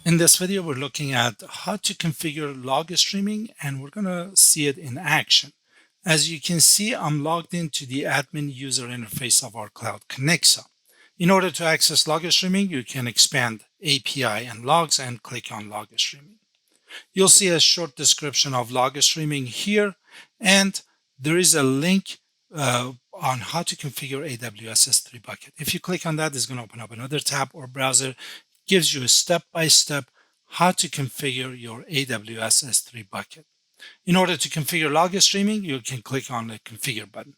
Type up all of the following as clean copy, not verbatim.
In this video, we're looking at how to configure log streaming, and we're going to see it in action. As you can see, I'm logged into the admin user interface of our CloudConnexa. In order to access log streaming, you can expand API and logs and click on log streaming. You'll see a short description of log streaming here, and there is a link on how to configure AWS S3 bucket. If you click on that, it's going to open up another tab or browser. Gives you a step-by-step how to configure your AWS S3 bucket. In order to configure log streaming, you can click on the configure button.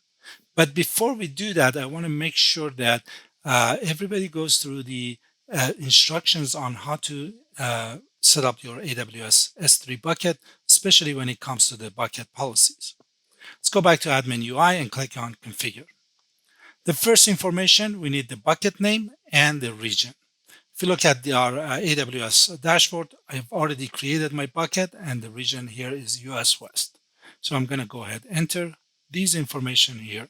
But before we do that, I want to make sure that everybody goes through the instructions on how to set up your AWS S3 bucket, especially when it comes to the bucket policies. Let's go back to admin UI and click on configure. The first information, we need the bucket name and the region. If you look at our AWS dashboard, I've already created my bucket and the region here is US West. So I'm going to go ahead and enter these information here.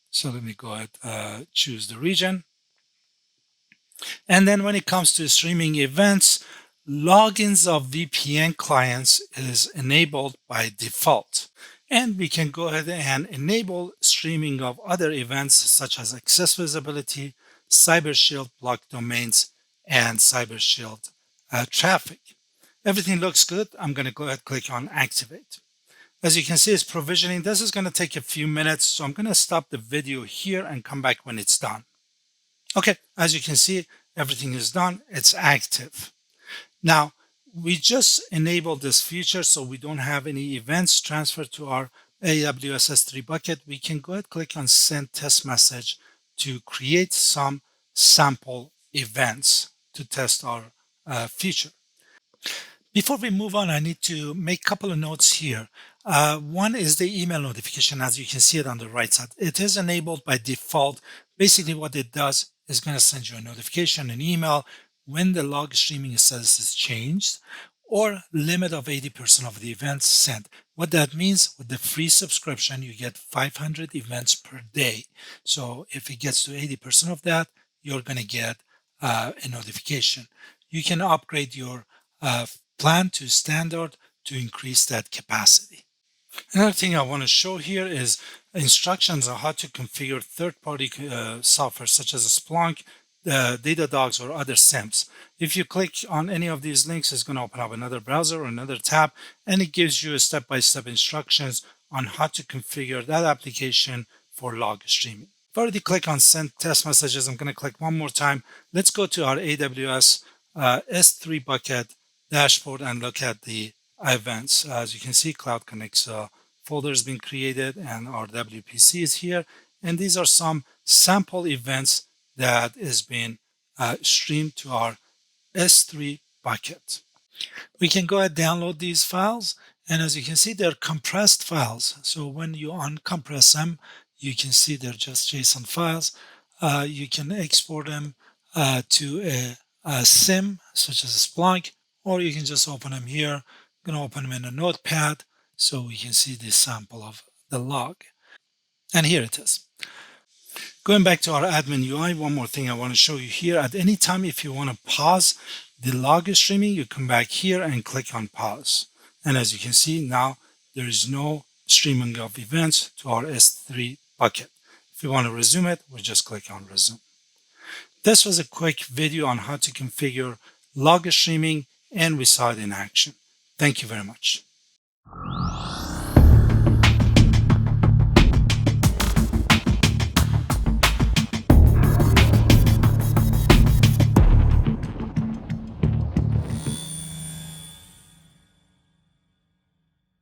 So let me go ahead, choose the region. And then when it comes to streaming events, logins of VPN clients is enabled by default. And we can go ahead and enable streaming of other events such as access visibility, Cyber Shield block domains, and Cyber Shield traffic. Everything looks good. I'm going to go ahead and click on activate. As you can see, it's provisioning. This is going to take a few minutes, so I'm going to stop the video here and come back when it's done. Okay, as you can see, everything is done. It's active. Now, we just enabled this feature so we don't have any events transferred to our AWS S3 bucket. We can go ahead and click on send test message to create some sample events to test our feature. Before we move on, I need to make a couple of notes here. One is the email notification, as you can see it on the right side. It is enabled by default. Basically, what it does is going to send you a notification, an email, when the log streaming status is changed, or limit of 80% of the events sent. What that means, with the free subscription, you get 500 events per day. So if it gets to 80% of that, you're going to get a notification. You can upgrade your plan to standard to increase that capacity. Another thing I want to show here is instructions on how to configure third-party software such as Splunk, Datadogs, or other SIEMs. If you click on any of these links, it's going to open up another browser or another tab, and it gives you a step-by-step instructions on how to configure that application for log streaming. I've already clicked on send test messages. I'm going to click one more time. Let's go to our AWS S3 bucket dashboard and look at the events. As you can see, CloudConnexa folder has been created and our WPC is here. And these are some sample events that is being streamed to our S3 bucket. We can go ahead and download these files. And as you can see, they're compressed files. So when you uncompress them, you can see they're just JSON files. You can export them to a SIEM, such as Splunk, or you can just open them here. I'm going to open them in a notepad so we can see the sample of the log. And here it is. Going back to our admin UI, one more thing I want to show you here. At any time, if you want to pause the log streaming, you come back here and click on pause. And as you can see, now there is no streaming of events to our S3 bucket. If you want to resume it, we just click on resume. This was a quick video on how to configure log streaming, and we saw it in action. Thank you very much.